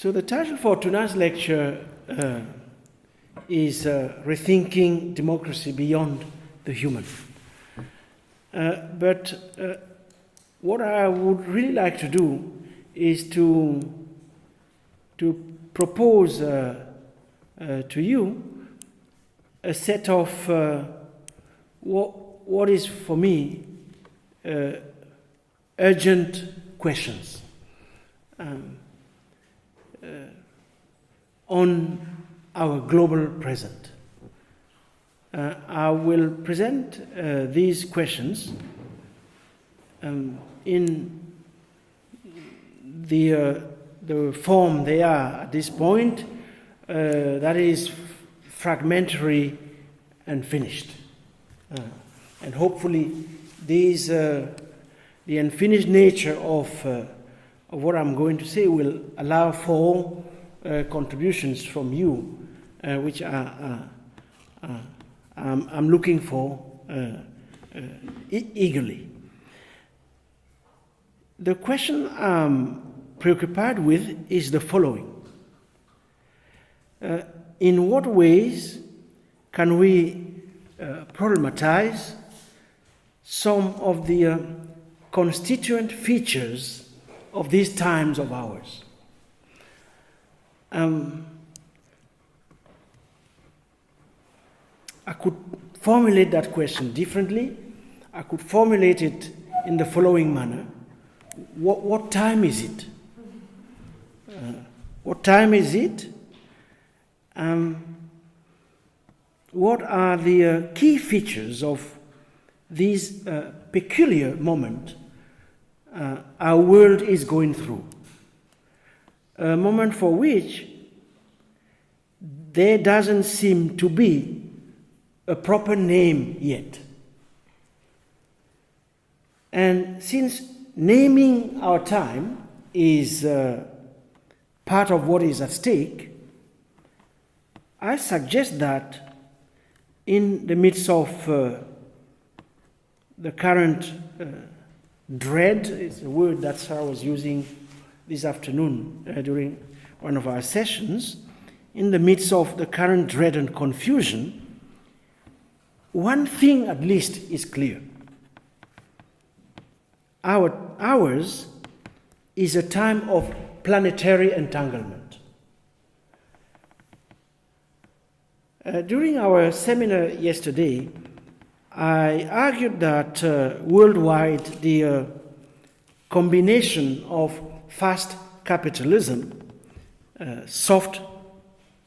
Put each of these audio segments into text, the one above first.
So the title for tonight's lecture is Rethinking Democracy Beyond the Human. But what I would really like to do is to propose to you a set of what is for me urgent questions on our global present. I will present these questions in the form they are at this point, that is fragmentary and finished. And hopefully these, the unfinished nature of what I'm going to say will allow for contributions from you, which I'm looking for eagerly. The question I'm preoccupied with is the following. In what ways can we problematize some of the constituent features of these times of ours? I could formulate that question differently. I could formulate it in the following manner. What time is it? What time is it? What are the key features of this peculiar moment our world is going through? A moment for which there doesn't seem to be a proper name yet. And since naming our time is part of what is at stake, I suggest that in the midst of the current dread, it's a word that Sarah was using this afternoon during one of our sessions, in the midst of the current dread and confusion, one thing at least is clear. Ours is a time of planetary entanglement. During our seminar yesterday, I argued that worldwide the combination of fast capitalism, soft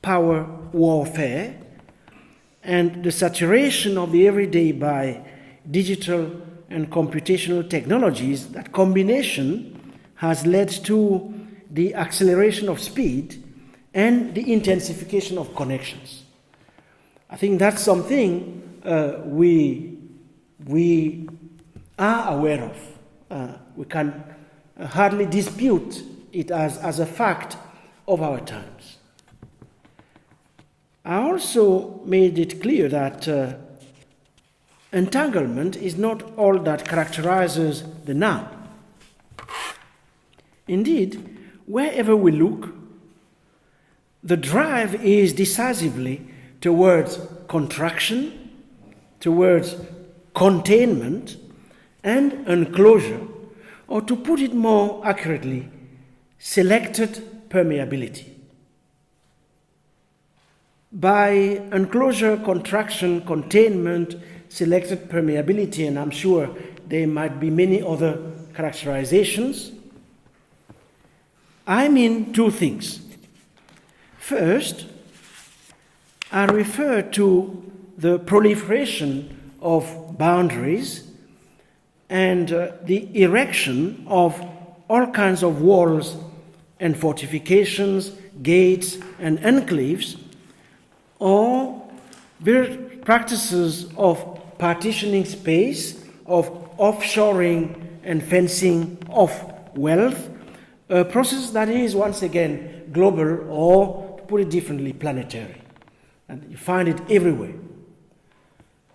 power warfare, and the saturation of the everyday by digital and computational technologies, that combination has led to the acceleration of speed and the intensification of connections. I think that's something we are aware of. We can hardly dispute it as a fact of our times. I also made it clear that entanglement is not all that characterizes the now. Indeed, wherever we look, the drive is decisively towards contraction, towards containment and enclosure, or to put it more accurately, selected permeability. By enclosure, contraction, containment, selected permeability, and I'm sure there might be many other characterizations, I mean two things. First, I refer to the proliferation of boundaries and the erection of all kinds of walls and fortifications, gates and enclaves, or practices of partitioning space, of offshoring and fencing of wealth, a process that is once again global, or to put it differently, planetary. And you find it everywhere.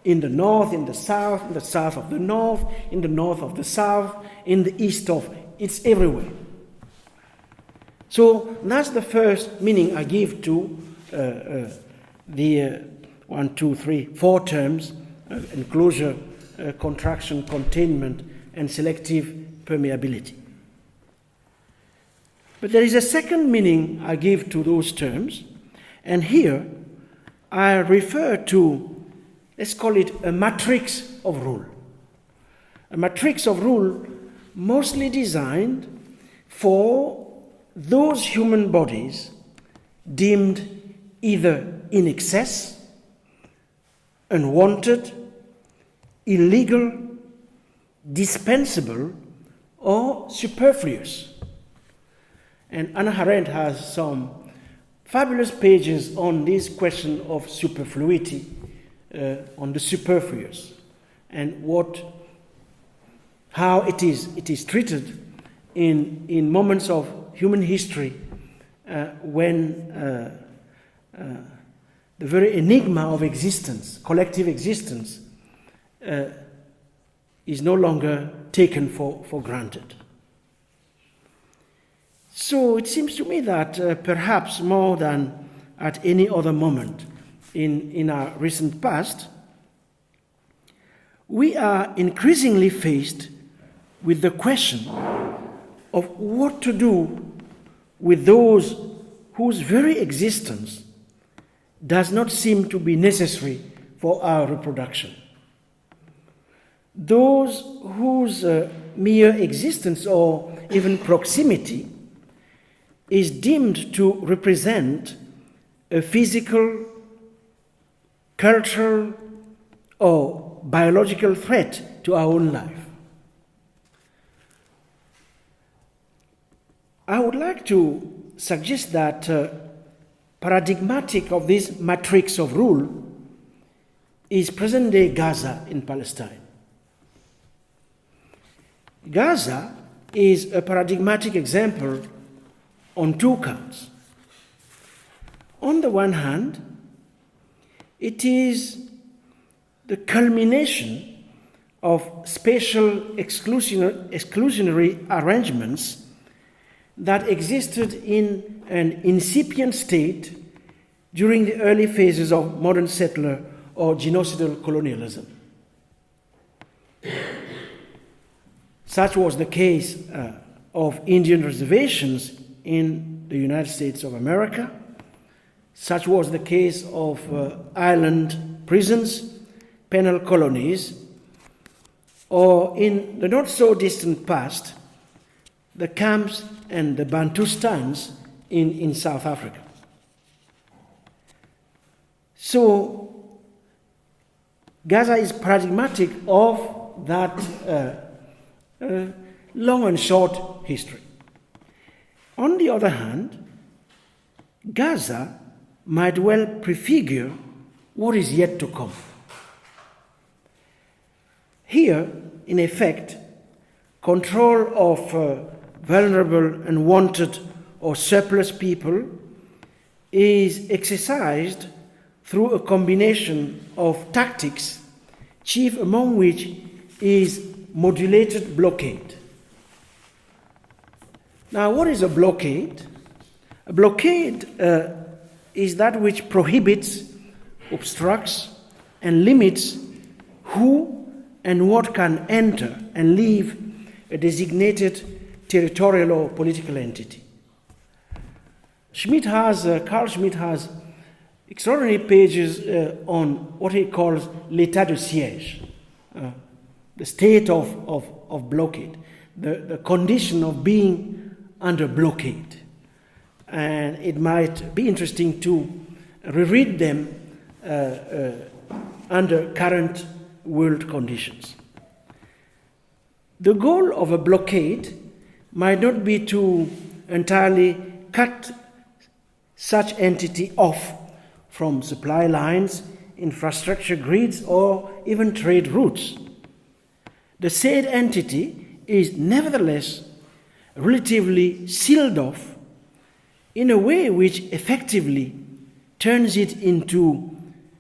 In the north, in the south of the north, in the north of the south, in the east of, it's everywhere. So that's the first meaning I give to the 1, 2, 3, 4 terms: enclosure, contraction, containment, and selective permeability. But there is a second meaning I give to those terms, and here I refer to, let's call it a matrix of rule. A matrix of rule mostly designed for those human bodies deemed either in excess, unwanted, illegal, dispensable, or superfluous. And Hannah Arendt has some fabulous pages on this question of superfluity, on the superfluous, and how it is treated in moments of human history when the very enigma of existence, collective existence, is no longer taken for granted. So it seems to me that perhaps more than at any other moment in our recent past, we are increasingly faced with the question of what to do with those whose very existence does not seem to be necessary for our reproduction. Those whose mere existence or even proximity is deemed to represent a physical, cultural, or biological threat to our own life. I would like to suggest that paradigmatic of this matrix of rule is present-day Gaza in Palestine. Gaza is a paradigmatic example on two counts. On the one hand, it is the culmination of spatial exclusionary arrangements that existed in an incipient state during the early phases of modern settler or genocidal colonialism. Such was the case of Indian reservations in the United States of America. Such was the case of island prisons, penal colonies, or in the not so distant past, the camps and the Bantustans in South Africa. So Gaza is paradigmatic of that long and short history. On the other hand, Gaza might well prefigure what is yet to come. Here, in effect, control of vulnerable, unwanted, or surplus people is exercised through a combination of tactics, chief among which is modulated blockade. Now, what is a blockade? A blockade is that which prohibits, obstructs, and limits who and what can enter and leave a designated territorial or political entity. Carl Schmitt has extraordinary pages on what he calls l'état de siège, the state of blockade, the condition of being under blockade. And it might be interesting to reread them under current world conditions. The goal of a blockade might not be to entirely cut such entity off from supply lines, infrastructure grids, or even trade routes. The said entity is nevertheless relatively sealed off in a way which effectively turns it into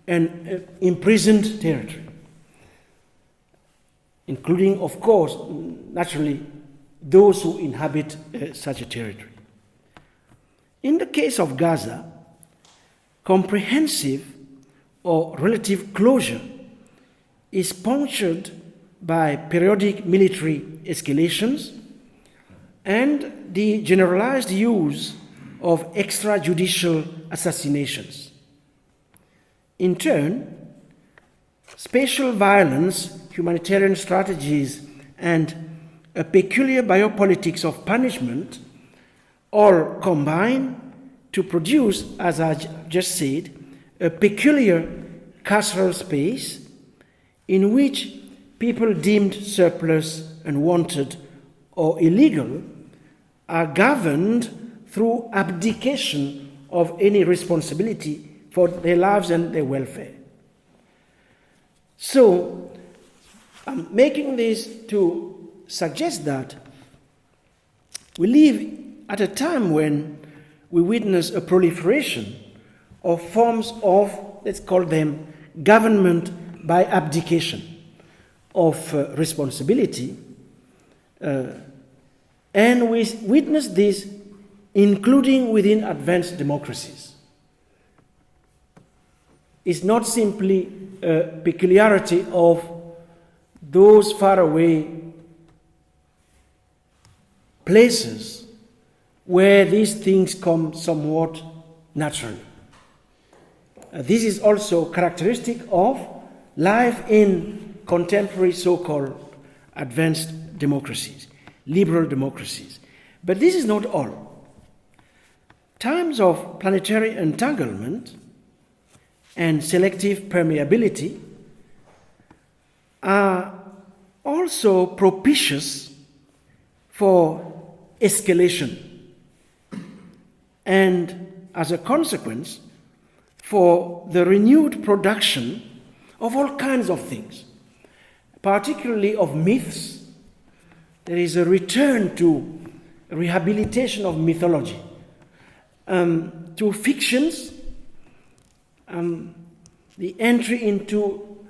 an imprisoned territory, including, of course, naturally, those who inhabit such a territory. In the case of Gaza, comprehensive or relative closure is punctured by periodic military escalations and the generalized use of extrajudicial assassinations. In turn, spatial violence, humanitarian strategies, and a peculiar biopolitics of punishment all combine to produce, as I just said, a peculiar carceral space in which people deemed surplus, unwanted, or illegal are governed through abdication of any responsibility for their lives and their welfare. So, I'm making this to suggest that we live at a time when we witness a proliferation of forms of, let's call them, government by abdication of responsibility, and we witness this including within advanced democracies. It's not simply a peculiarity of those faraway places where these things come somewhat naturally. This is also characteristic of life in contemporary so-called advanced democracies, liberal democracies. But this is not all. Times of planetary entanglement and selective permeability are also propitious for escalation and, as a consequence, for the renewed production of all kinds of things, particularly of myths. There is a return to rehabilitation of mythology, to fictions, the entry into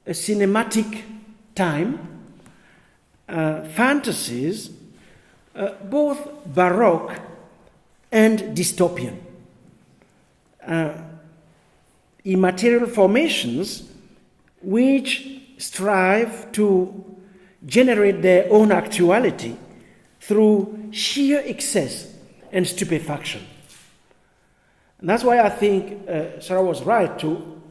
a cinematic time, fantasies, both Baroque and dystopian. Immaterial formations which strive to generate their own actuality through sheer excess and stupefaction. And that's why I think Sarah was right to,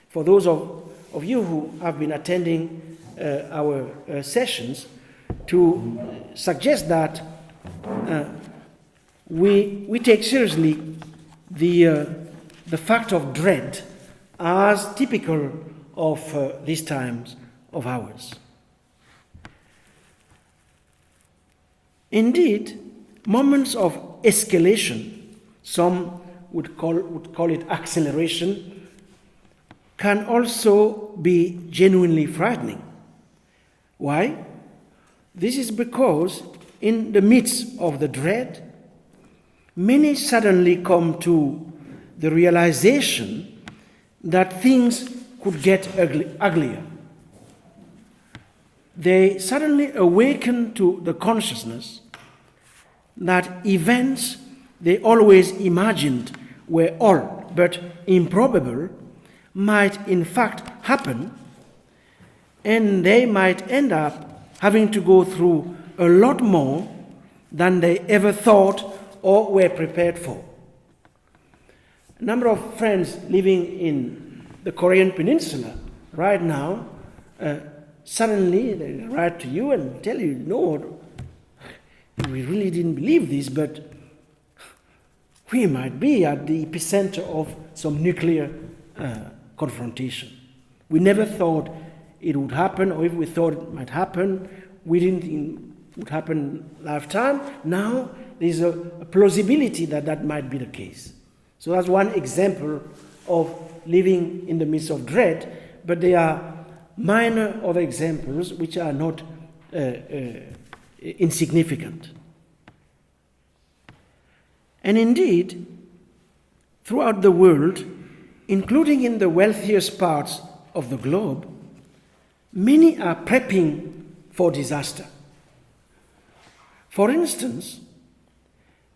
for those of you who have been attending our sessions, to suggest that we take seriously the fact of dread as typical of these times of ours. Indeed, moments of escalation, some would call it acceleration, can also be genuinely frightening. Why? This is because in the midst of the dread, many suddenly come to the realization that things could get uglier. They suddenly awaken to the consciousness that events they always imagined were all but improbable might in fact happen, and they might end up having to go through a lot more than they ever thought or were prepared for. A number of friends living in the Korean Peninsula right now, suddenly they write to you and tell you, no, we really didn't believe this, but we might be at the epicenter of some nuclear confrontation. We never thought it would happen, or if we thought it might happen, we didn't think it would happen lifetime. Now there's a plausibility that that might be the case. So that's one example of living in the midst of dread, but there are minor other examples which are not insignificant. And indeed, throughout the world, including in the wealthiest parts of the globe, many are prepping for disaster. For instance,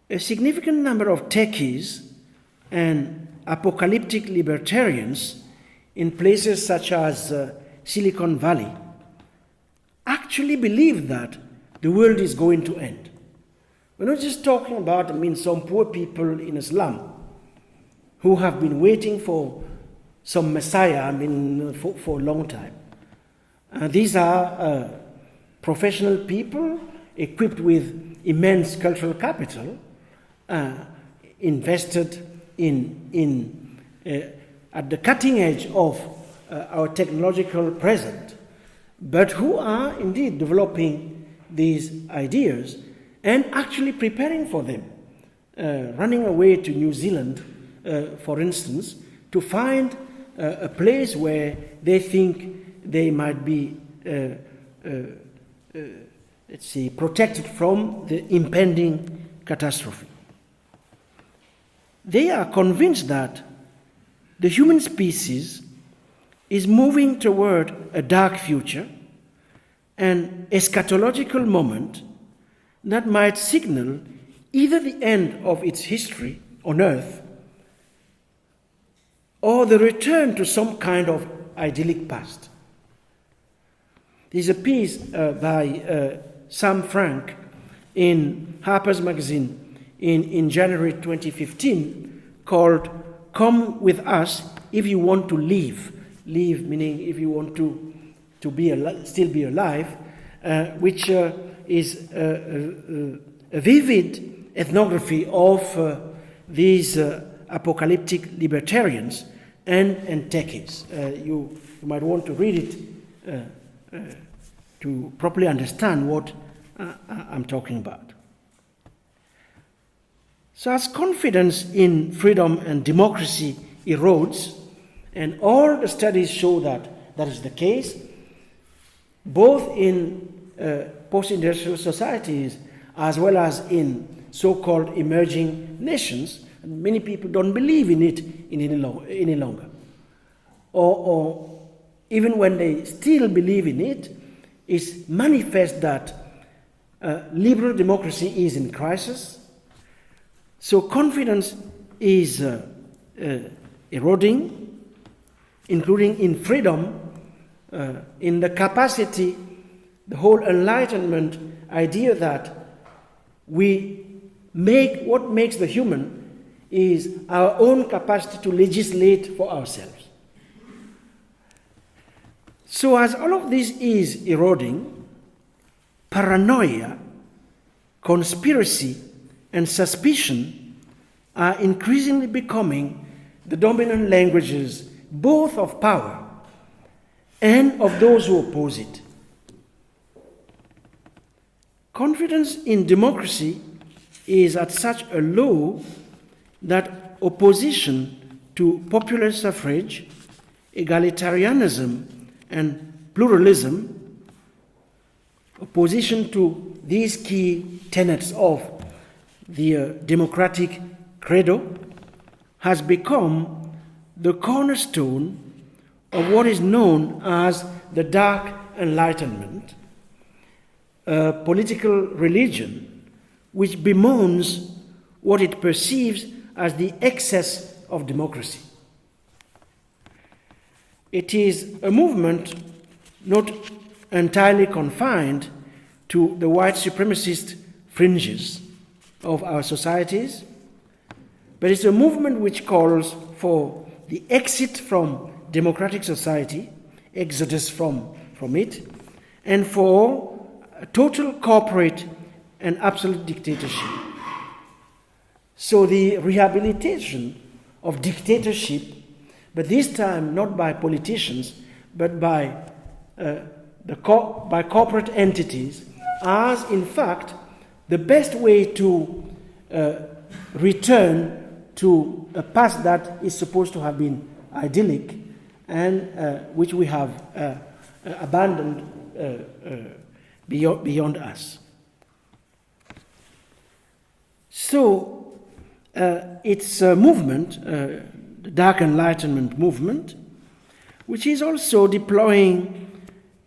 a significant number of techies and apocalyptic libertarians in places such as Silicon Valley actually believe that the world is going to end. We're not just talking about, some poor people in a slum who have been waiting for some messiah, for a long time. These are professional people equipped with immense cultural capital, invested in at the cutting edge of our technological present, but who are indeed developing these ideas and actually preparing for them, running away to New Zealand, for instance, to find a place where they think they might be, protected from the impending catastrophe. They are convinced that the human species is moving toward a dark future, an eschatological moment that might signal either the end of its history on Earth or the return to some kind of idyllic past. There's a piece by Sam Frank in Harper's Magazine in January 2015 called "Come with Us If You Want to Live." Live meaning if you want to still be alive, which is a vivid ethnography of these apocalyptic libertarians and techies. You might want to read it to properly understand what I'm talking about. So as confidence in freedom and democracy erodes, and all the studies show that that is the case, both in post-industrial societies as well as in so-called emerging nations, and many people don't believe in it any longer. Or even when they still believe in it, it's manifest that liberal democracy is in crisis. So confidence is eroding, including in freedom, in the capacity, the whole Enlightenment idea that what makes the human is our own capacity to legislate for ourselves. So as all of this is eroding, paranoia, conspiracy, and suspicion are increasingly becoming the dominant languages both of power and of those who oppose it. Confidence in democracy is at such a low that opposition to popular suffrage, egalitarianism, and pluralism, opposition to these key tenets of the democratic credo, has become the cornerstone of what is known as the Dark Enlightenment, a political religion which bemoans what it perceives as the excess of democracy. It is a movement not entirely confined to the white supremacist fringes of our societies, but it's a movement which calls for the exit from democratic society, exodus from it, and for a total corporate and absolute dictatorship. So the rehabilitation of dictatorship, but this time not by politicians, but by corporate entities, as in fact the best way to return to a past that is supposed to have been idyllic and which we have abandoned beyond us. So it's a movement, the Dark Enlightenment movement, which is also deploying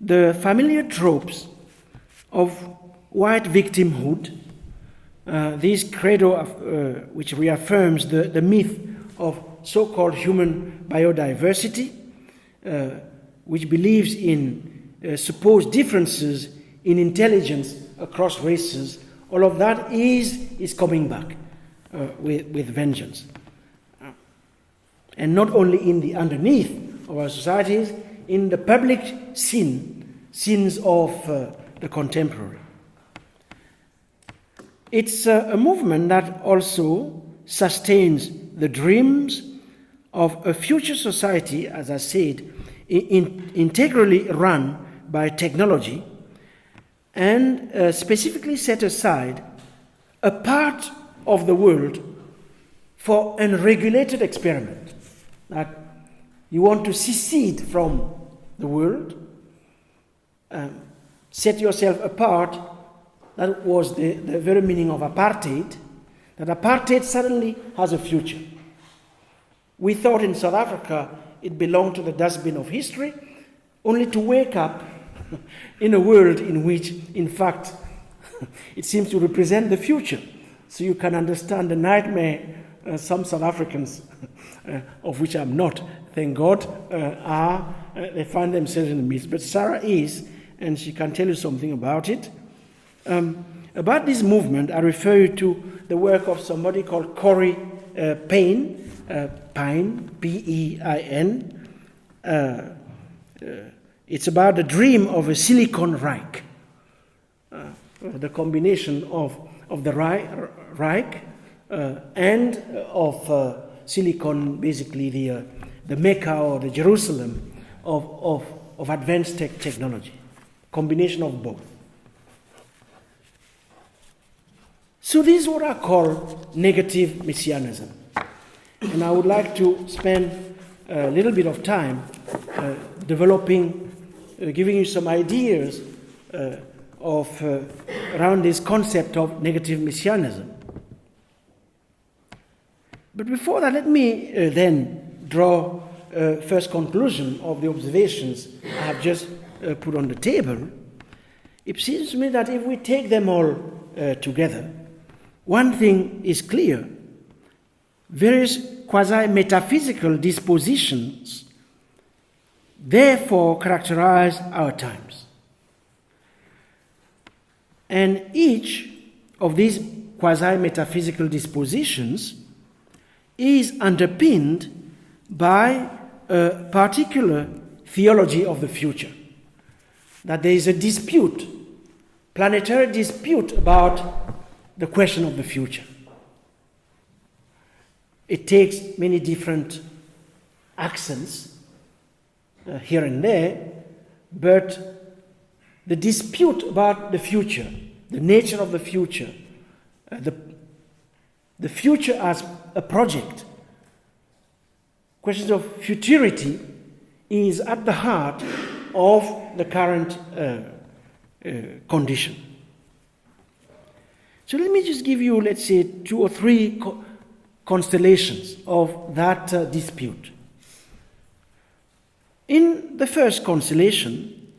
the familiar tropes of white victimhood this credo which reaffirms the myth of so-called human biodiversity, which believes in supposed differences in intelligence across races, all of that is coming back with vengeance. And not only in the underneath of our societies, in the public scenes of the contemporary. It's a movement that also sustains the dreams of a future society, as I said, integrally run by technology, and specifically set aside a part of the world for unregulated experiment. That you want to secede from the world, set yourself apart. That was the very meaning of apartheid, that apartheid suddenly has a future. We thought in South Africa it belonged to the dustbin of history, only to wake up in a world in which, in fact, it seems to represent the future. So you can understand the nightmare some South Africans, of which I'm not, thank God, they find themselves in the midst. But Sarah is, and she can tell you something about it. About this movement, I refer you to the work of somebody called Corey Payne, P-E-I-N. It's about the dream of a Silicon Reich, the combination of the Reich and of Silicon, basically the Mecca or the Jerusalem of advanced technology, combination of both. So this is what I call negative messianism. And I would like to spend a little bit of time developing, giving you some ideas around this concept of negative messianism. But before that, let me then draw first conclusion of the observations I have just put on the table. It seems to me that if we take them all together, one thing is clear. Various quasi-metaphysical dispositions therefore characterize our times. And each of these quasi-metaphysical dispositions is underpinned by a particular theology of the future. That there is a dispute, planetary dispute about the question of the future. It takes many different accents here and there, but the dispute about the future, the nature of the future, the future as a project, questions of futurity is at the heart of the current condition. So let me just give you, let's say, 2 or 3 constellations of that dispute. In the first constellation,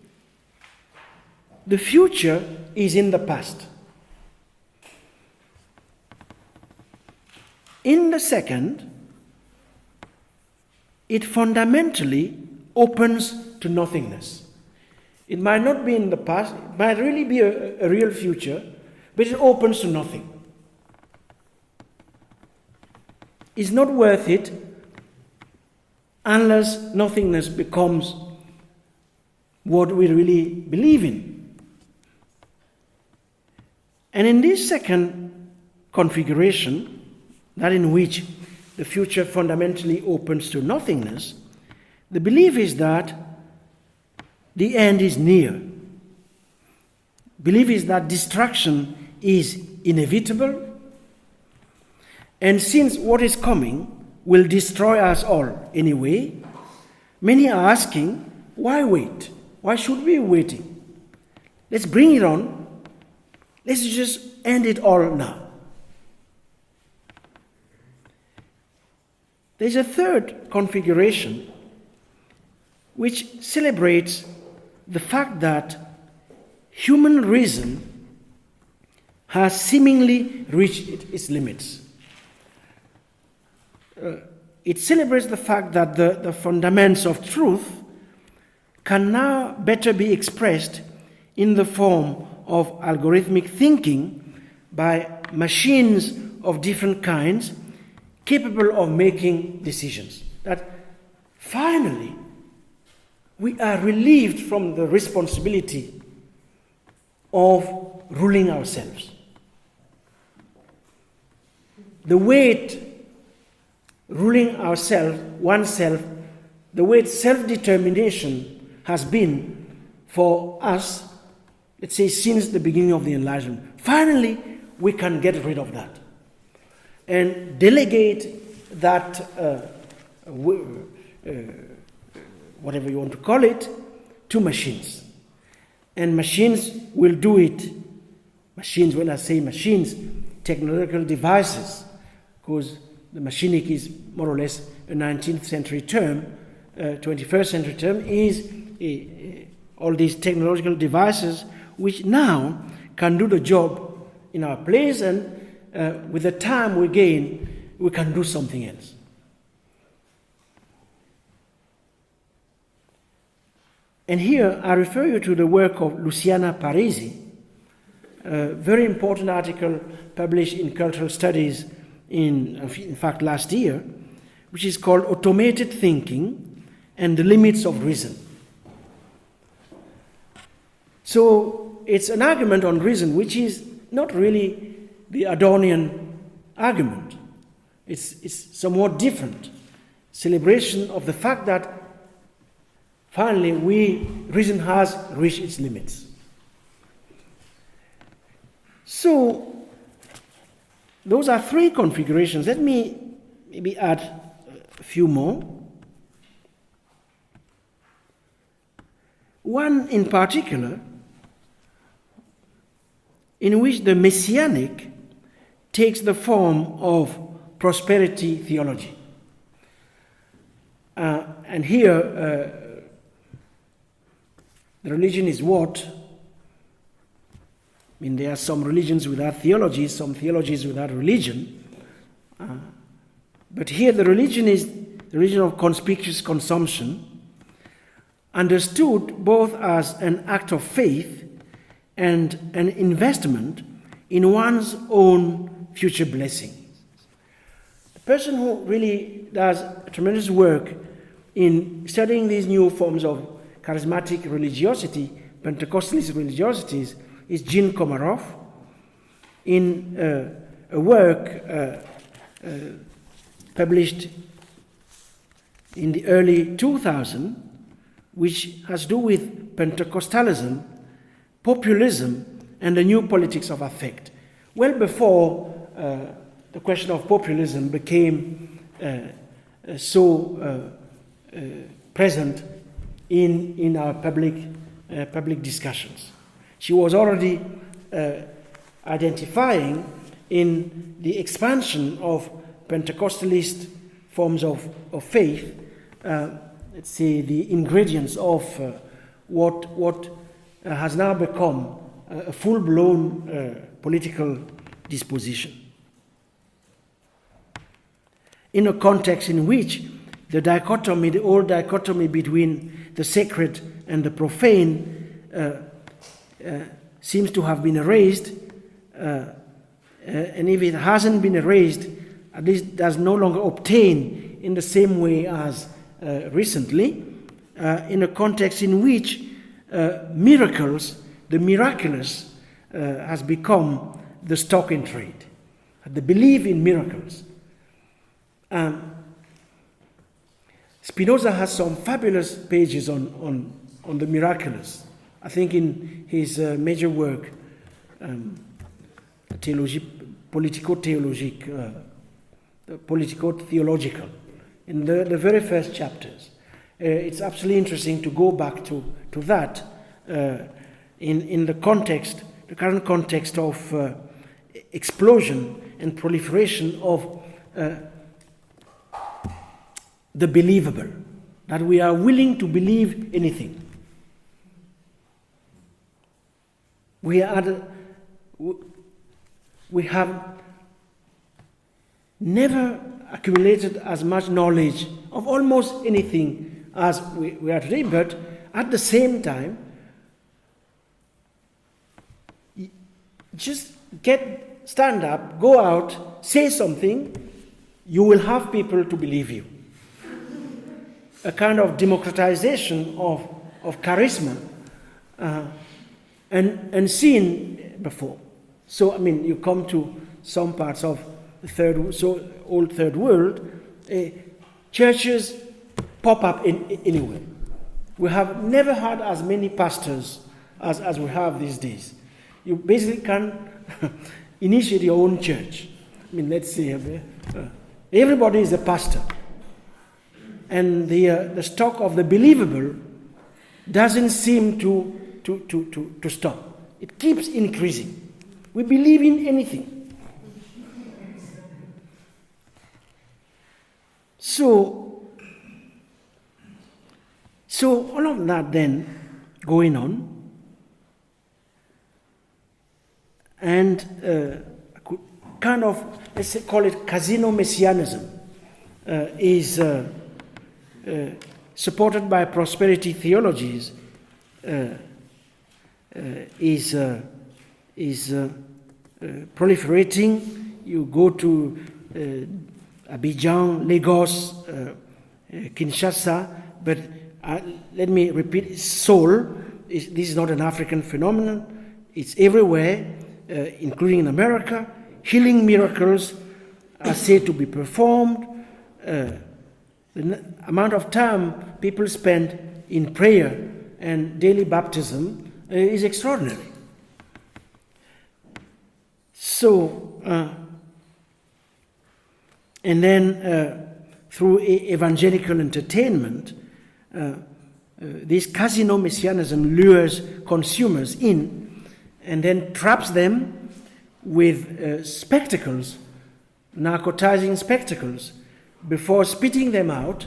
the future is in the past. In the second, it fundamentally opens to nothingness. It might not be in the past, it might really be a real future, but it opens to nothing. It's not worth it unless nothingness becomes what we really believe in. And in this second configuration, that in which the future fundamentally opens to nothingness, the belief is that the end is near. Belief is that destruction is inevitable, and since what is coming will destroy us all anyway, many are asking, why wait? Why should we be waiting? Let's bring it on. Let's just end it all now. There's a third configuration which celebrates the fact that human reason has seemingly reached its limits. It celebrates the fact that the fundamentals of truth can now better be expressed in the form of algorithmic thinking by machines of different kinds capable of making decisions. That finally we are relieved from the responsibility of ruling ourselves. The weight ruling oneself, the weight self-determination has been for us, let's say, since the beginning of the Enlightenment. Finally, we can get rid of that and delegate that, whatever you want to call it, to machines. And machines will do it. Machines, when I say machines, technological devices, because the machinic is more or less a 19th century term, 21st century term, is all these technological devices which now can do the job in our place, and with the time we gain, we can do something else. And here I refer you to the work of Luciana Parisi, a very important article published in Cultural Studies in fact last year, which is called Automated Thinking and the Limits of Reason. So it's an argument on reason which is not really the Adornian argument. It's somewhat different. Celebration of the fact that finally reason has reached its limits. So those are three configurations. Let me maybe add a few more. One in particular, in which the messianic takes the form of prosperity theology. And here, the religion is what? I mean, there are some religions without theology, some theologies without religion. But here the religion is the religion of conspicuous consumption, understood both as an act of faith and an investment in one's own future blessing. The person who really does tremendous work in studying these new forms of charismatic religiosity, Pentecostalist religiosities, is Jean Komarov, in a work published in the early 2000s, which has to do with Pentecostalism, populism, and the new politics of affect. Well before the question of populism became so present in our public discussions. She was already identifying in the expansion of Pentecostalist forms of faith, let's say, the ingredients of what has now become a full-blown political disposition. In a context in which the old dichotomy between the sacred and the profane seems to have been erased, and if it hasn't been erased, at least does no longer obtain in the same way as recently, in a context in which miracles, the miraculous, has become the stock in trade. The belief in miracles. Spinoza has some fabulous pages on the miraculous. I think in his major work, politico-theological, in the very first chapters. It's absolutely interesting to go back to that in the context, the current context of explosion and proliferation of the believable, that we are willing to believe anything. we have never accumulated as much knowledge of almost anything as we are today, but at the same time, just stand up, go out, say something, you will have people to believe you. A kind of democratization of charisma and seen before. So, I mean, you come to some parts of the old third world, churches pop up anywhere. We have never had as many pastors as we have these days. You basically can initiate your own church. I mean, let's say everybody is a pastor. And the stock of the believable doesn't seem to stop. It keeps increasing. We believe in anything. So all of that then going on, and kind of, let's say, call it casino messianism, is supported by prosperity theologies, is proliferating. You go to Abidjan, Lagos, Kinshasa, but let me repeat, soul, this is not an African phenomenon, it's everywhere, including in America. Healing miracles are said to be performed. The amount of time people spend in prayer and daily baptism is extraordinary. So, and then through evangelical entertainment, this casino messianism lures consumers in and then traps them with spectacles, narcotizing spectacles. Before spitting them out,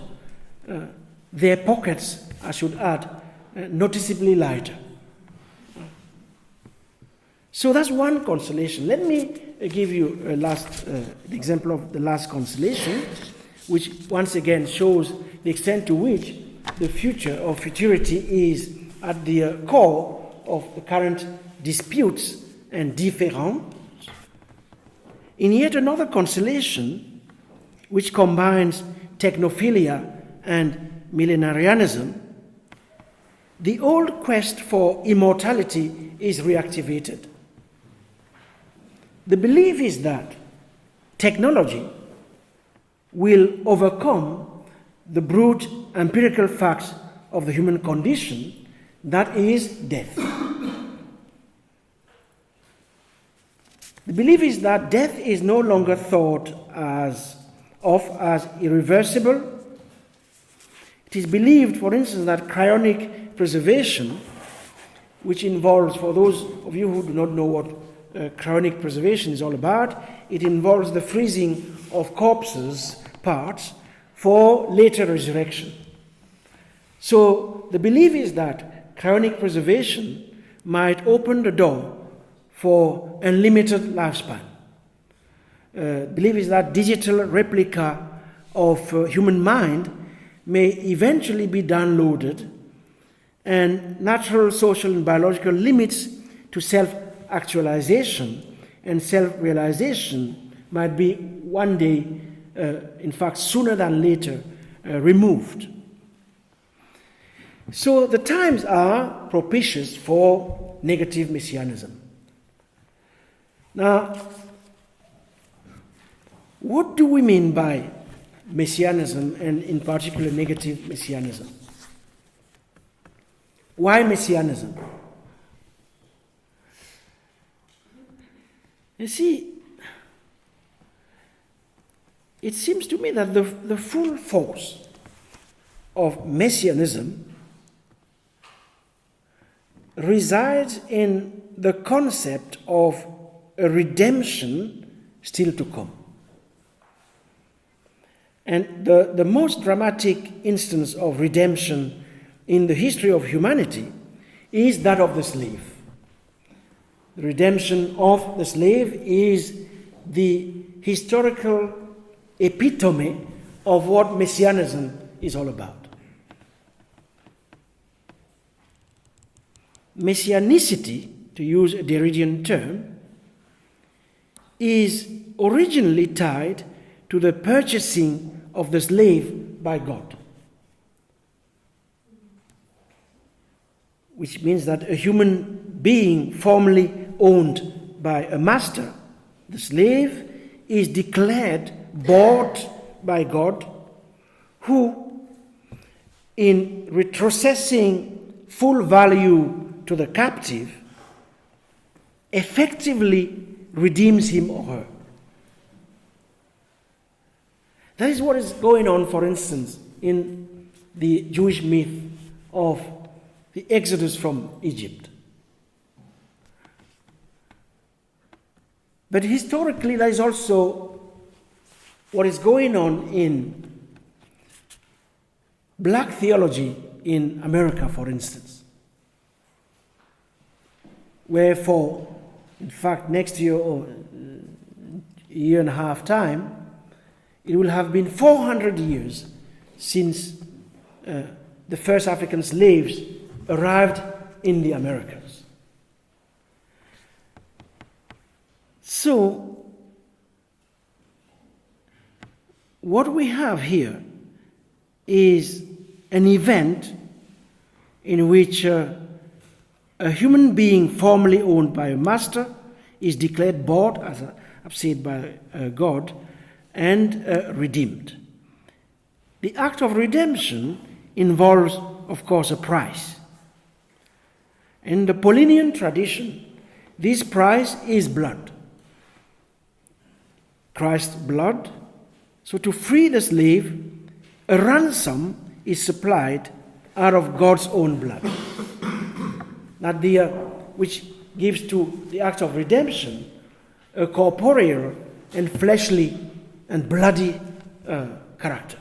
their pockets, I should add, noticeably lighter. So that's one consolation. Let me give you a the example of the last consolation, which once again shows the extent to which the future or futurity is at the core of the current disputes and différends. In yet another consolation, which combines technophilia and millenarianism, the old quest for immortality is reactivated. The belief is that technology will overcome the brute empirical facts of the human condition, that is death. The belief is that death is no longer thought as irreversible. It is believed, for instance, that cryonic preservation, which involves, for those of you who do not know what cryonic preservation is all about, it involves the freezing of corpses' parts for later resurrection. So the belief is that cryonic preservation might open the door for unlimited lifespan. Belief is that digital replica of human mind may eventually be downloaded, and natural, social, and biological limits to self-actualization and self-realization might be one day, in fact sooner than later, removed. So the times are propitious for negative messianism. Now, what do we mean by messianism, and in particular negative messianism? Why messianism? You see, it seems to me that the full force of messianism resides in the concept of a redemption still to come. And the most dramatic instance of redemption in the history of humanity is that of the slave. the redemption of the slave, is the historical epitome of what Messianism is all about. Messianicity, to use a Derridian term, is originally tied to the purchasing of the slave by God, which means that a human being formerly owned by a master, the slave, is declared bought by God, who, in retrocessing full value to the captive, effectively redeems him or her. That is what is going on, for instance, in the Jewish myth of the Exodus from Egypt. But historically, there is also what is going on in black theology in America, for instance, where in fact, next year or a year and a half time, it will have been 400 years since the first African slaves arrived in the Americas. So, what we have here is an event in which a human being formerly owned by a master is declared bought, as I've said, by God, and redeemed. The act of redemption involves, of course, a price. In the Paulinian tradition, this price is blood. Christ's blood. So to free the slave, a ransom is supplied out of God's own blood. Which gives to the act of redemption a corporeal and fleshly and bloody character.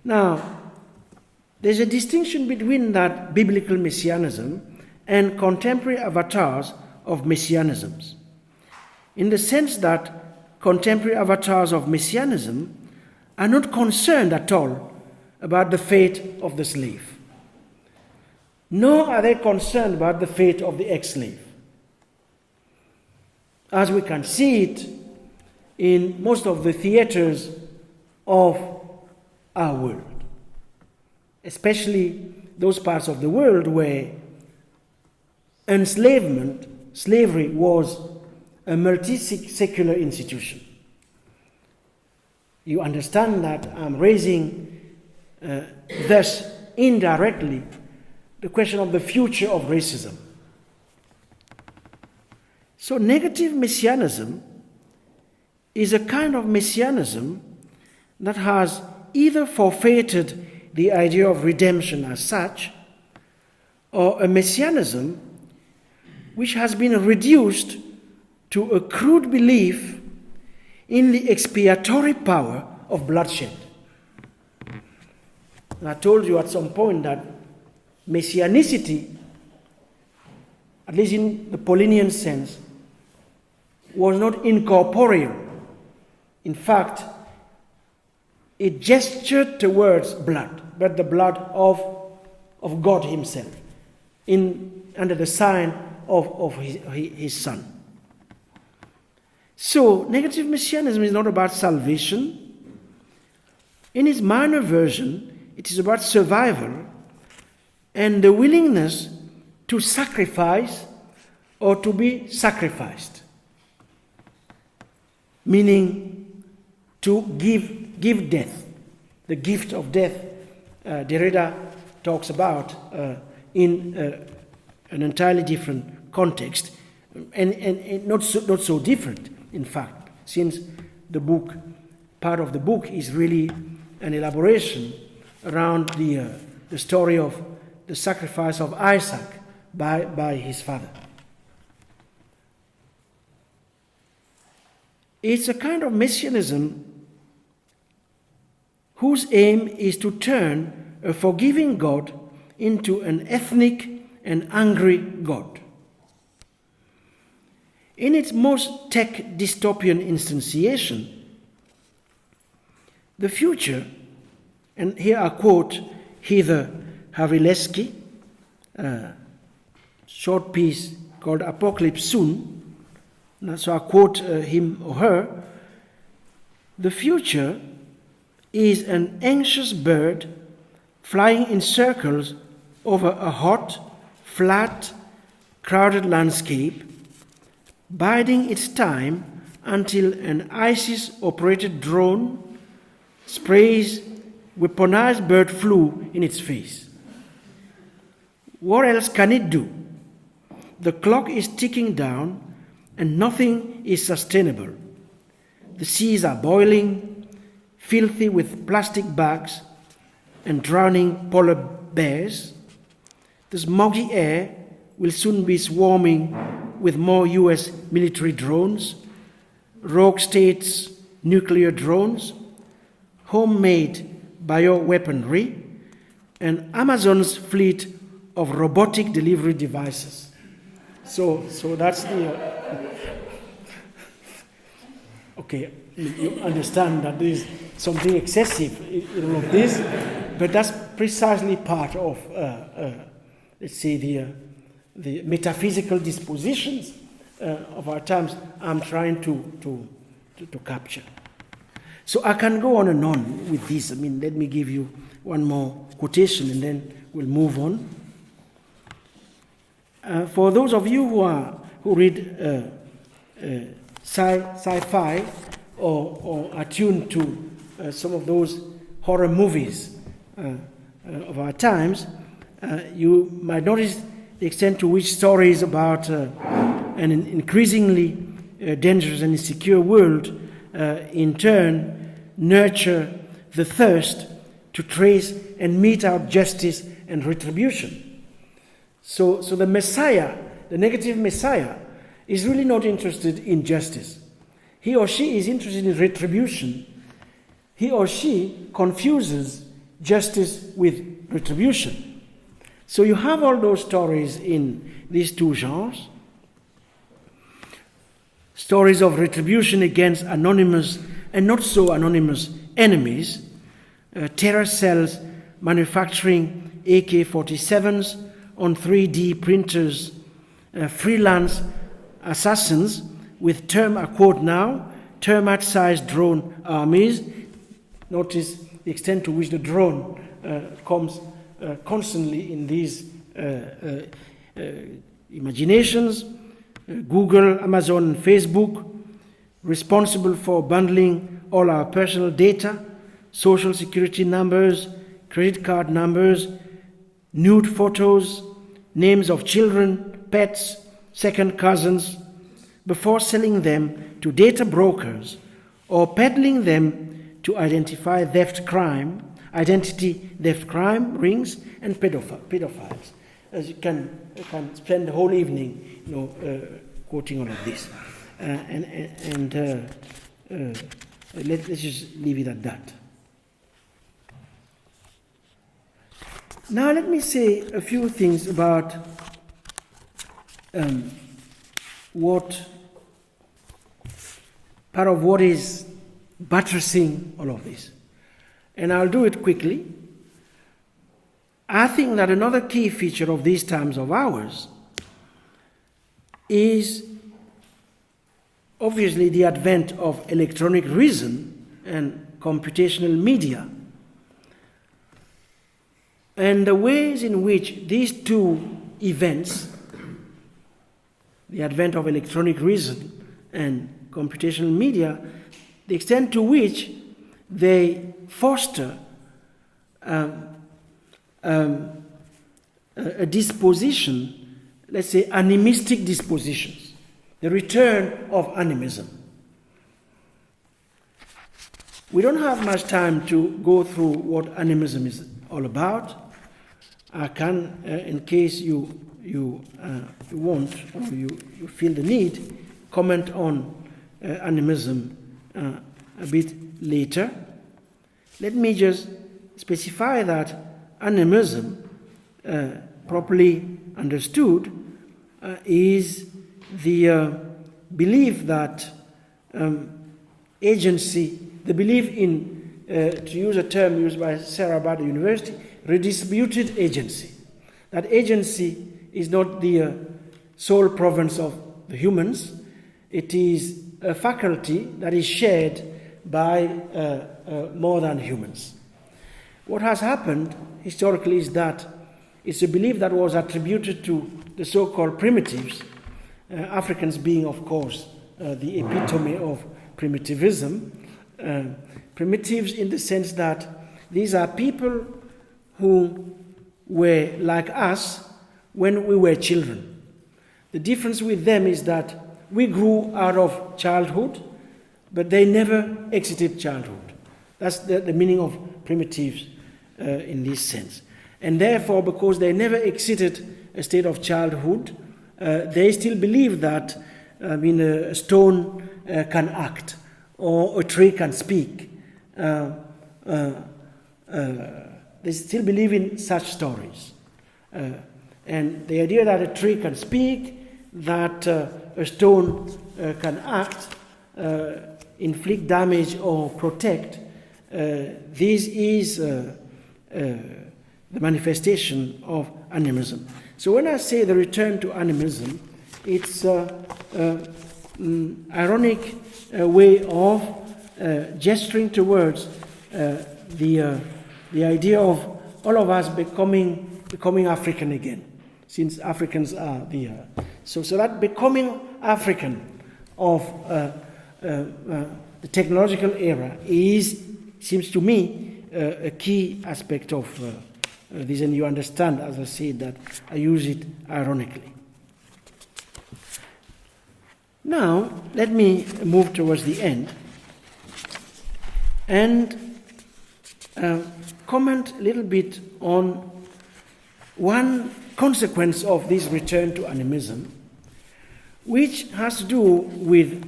Now, there's a distinction between that biblical messianism and contemporary avatars of messianisms, in the sense that contemporary avatars of messianism are not concerned at all about the fate of the slave, nor are they concerned about the fate of the ex-slave. As we can see it in most of the theaters of our world, especially those parts of the world where enslavement, slavery, was a multi-secular institution. You understand that I'm raising thus indirectly the question of the future of racism. So negative messianism is a kind of messianism that has either forfeited the idea of redemption as such, or a messianism which has been reduced to a crude belief in the expiatory power of bloodshed. And I told you at some point that messianicity, at least in the Paulinian sense, was not incorporeal. In fact, it gestured towards blood, but the blood of God himself, under the sign of his Son. So, negative messianism is not about salvation. In its minor version, it is about survival and the willingness to sacrifice or to be sacrificed, meaning to give death, the gift of death. D.E.A talks about in an entirely different context, and not so different, in fact, since part of the book is really an elaboration around the story of the sacrifice of Isaac by his father. It's a kind of messianism whose aim is to turn a forgiving God into an ethnic and angry God. In its most tech dystopian instantiation, the future, and here I quote Heather Havrilesky, a short piece called Apocalypse Soon, so I quote him or her, the future is an anxious bird flying in circles over a hot, flat, crowded landscape, biding its time until an ISIS-operated drone sprays weaponized bird flu in its face. What else can it do? The clock is ticking down and nothing is sustainable. The seas are boiling, filthy with plastic bags and drowning polar bears. The smoggy air will soon be swarming with more US military drones, rogue states' nuclear drones, homemade bioweaponry, and Amazon's fleet of robotic delivery devices. So that's the... Okay, you understand that there is something excessive in all of this, but that's precisely part of, let's say, the metaphysical dispositions of our times I'm trying to capture. So I can go on and on with this. I mean, let me give you one more quotation and then we'll move on. For those of you who read sci-fi or are tuned to some of those horror movies of our times, you might notice the extent to which stories about an increasingly dangerous and insecure world in turn nurture the thirst to trace and mete out justice and retribution. So the Messiah, the negative Messiah, is really not interested in justice. He or she is interested in retribution. He or she confuses justice with retribution. So you have all those stories in these two genres. Stories of retribution against anonymous and not so anonymous enemies, terror cells manufacturing AK-47s on 3D printers, freelance assassins with I quote now, termite-sized drone armies. Notice the extent to which the drone comes constantly in these imaginations. Google, Amazon, and Facebook, responsible for bundling all our personal data, social security numbers, credit card numbers, nude photos, names of children, pets, second cousins, before selling them to data brokers or peddling them to identity theft crime rings and pedophiles. As you can spend the whole evening, quoting all of this, let's just leave it at that. Now let me say a few things about part of what is buttressing all of this. And I'll do it quickly. I think that another key feature of these times of ours is obviously the advent of electronic reason and computational media, and the ways in which these two events, the advent of electronic reason and computational media, the extent to which they foster a disposition, let's say animistic dispositions, the return of animism. We don't have much time to go through what animism is all about. I can, in case you want or you feel the need, comment on animism a bit later. Let me just specify that animism, properly understood is the belief that agency, the belief in, to use a term used by Sarah Bard at University, redistributed agency. That agency is not the sole province of the humans. It is a faculty that is shared by more than humans. What has happened historically is that it's a belief that was attributed to the so-called primitives, Africans being, of course, the epitome of primitivism. Primitives in the sense that these are people who were like us when we were children. The difference with them is that we grew out of childhood, but they never exited childhood. That's the meaning of primitives in this sense. And therefore, because they never exited a state of childhood, they still believe that a stone can act, or a tree can speak. They still believe in such stories. And the idea that a tree can speak, that a stone can act, inflict damage or protect, this is the manifestation of animism. So when I say the return to animism, it's ironic way of gesturing towards the idea of all of us becoming African again, since Africans are so that becoming African of the technological era seems to me a key aspect of this, and you understand, as I said, that I use it ironically. Now, let me move towards the end and comment a little bit on one consequence of this return to animism, which has to do with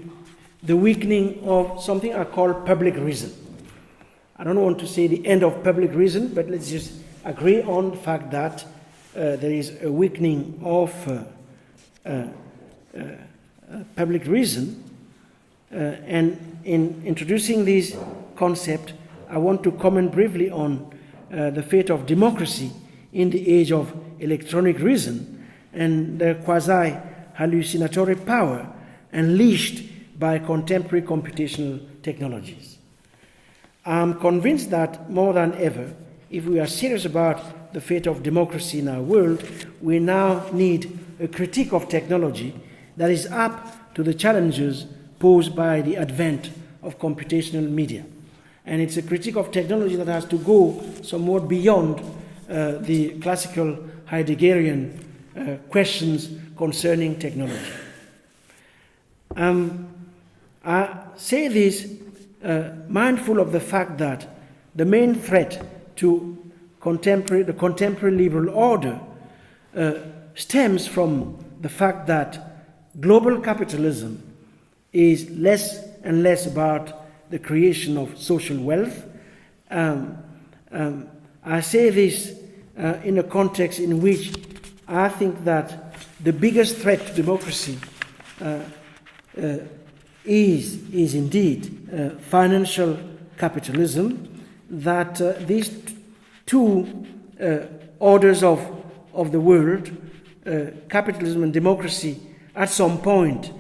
the weakening of something I call public reason. I don't want to say the end of public reason, but let's just agree on the fact that there is a weakening of public reason. And in introducing this concept, I want to comment briefly on the fate of democracy in the age of electronic reason and the quasi-hallucinatory power unleashed by contemporary computational technologies. I'm convinced that more than ever, if we are serious about the fate of democracy in our world, we now need a critique of technology that is up to the challenges posed by the advent of computational media. And it's a critique of technology that has to go somewhat beyond the classical Heideggerian questions concerning technology. I say this mindful of the fact that the main threat to the contemporary liberal order stems from the fact that global capitalism is less and less about the creation of social wealth. I say this in a context in which I think that the biggest threat to democracy is indeed financial capitalism, that these two orders of the world, capitalism and democracy, at some point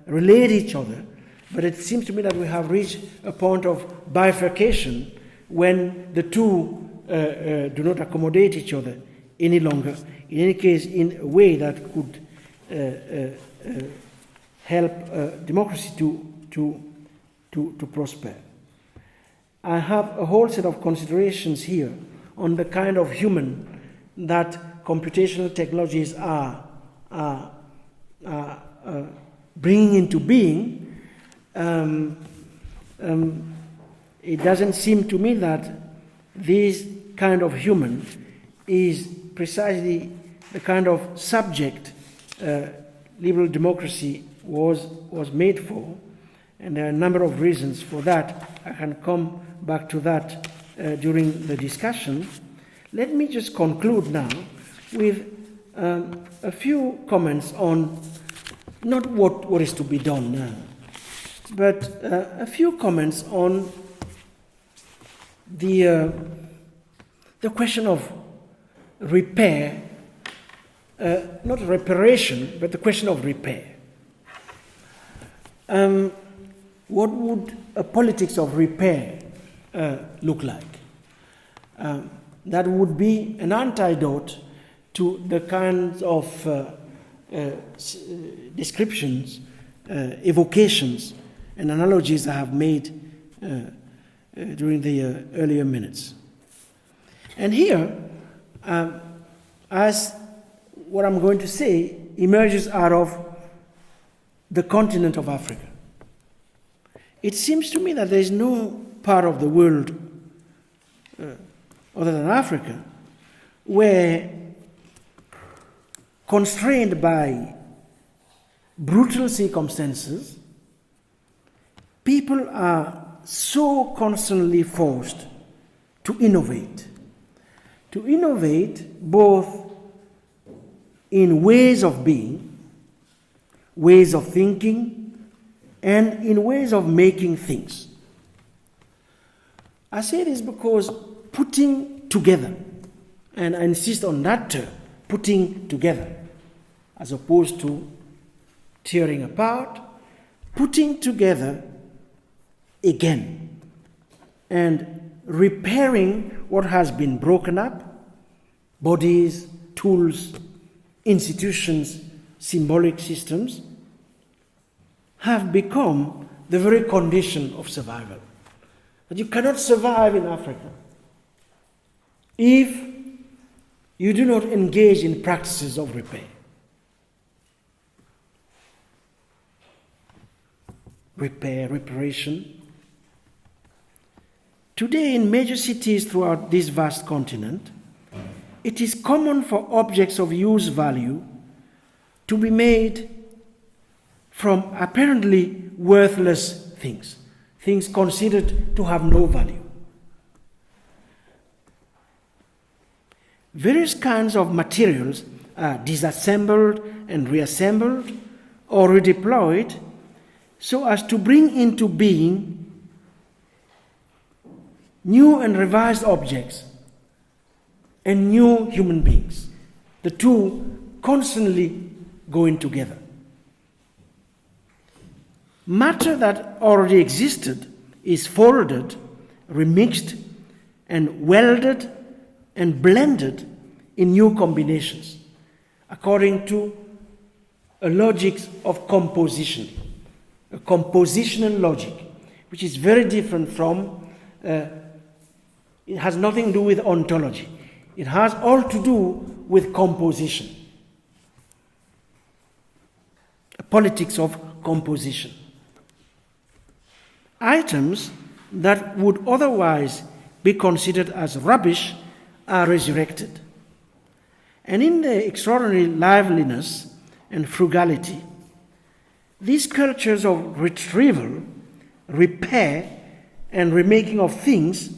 relate each other, but it seems to me that we have reached a point of bifurcation when the two do not accommodate each other any longer, in any case in a way that could help democracy to prosper. I have a whole set of considerations here on the kind of human that computational technologies are bringing into being. It doesn't seem to me that this kind of human is precisely the kind of subject liberal democracy was made for, and there are a number of reasons for that. I can come back to that during the discussion. Let me just conclude now with a few comments on not what is to be done now, but a few comments on the question of repair, not reparation, but the question of repair. What would a politics of repair look like? That would be an antidote to the kinds of descriptions, evocations, and analogies I have made during the earlier minutes. And here, as what I'm going to say emerges out of the continent of Africa, it seems to me that there is no part of the world other than Africa where, constrained by brutal circumstances, people are so constantly forced to innovate both in ways of being, ways of thinking, and in ways of making things. I say this because putting together, and I insist on that term, putting together, as opposed to tearing apart, putting together again and repairing what has been broken up, bodies, tools, institutions, symbolic systems, have become the very condition of survival. But you cannot survive in Africa if you do not engage in practices of repair. Reparation. Today, in major cities throughout this vast continent, it is common for objects of use value to be made from apparently worthless things considered to have no value. Various kinds of materials are disassembled and reassembled or redeployed so as to bring into being new and revised objects and new human beings. The two constantly going together. Matter that already existed is folded, remixed, and welded and blended in new combinations according to a logic of composition, a compositional logic, which is very different from, it has nothing to do with ontology. It has all to do with composition, a politics of composition. Items that would otherwise be considered as rubbish are resurrected. And in their extraordinary liveliness and frugality, these cultures of retrieval, repair, and remaking of things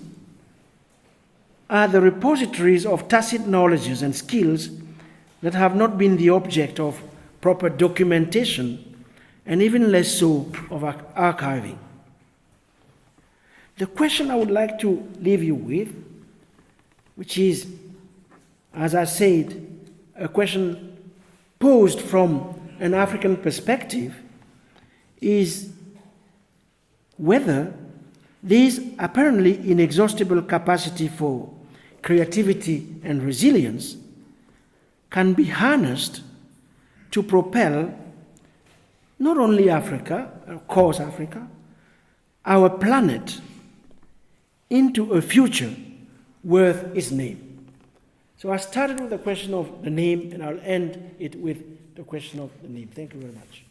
are the repositories of tacit knowledges and skills that have not been the object of proper documentation, and even less so of archiving. The question I would like to leave you with, which is, as I said, a question posed from an African perspective, is whether this apparently inexhaustible capacity for creativity and resilience can be harnessed to propel not only Africa, of course Africa, our planet into a future worth its name. So I started with the question of the name, and I'll end it with the question of the name. Thank you very much.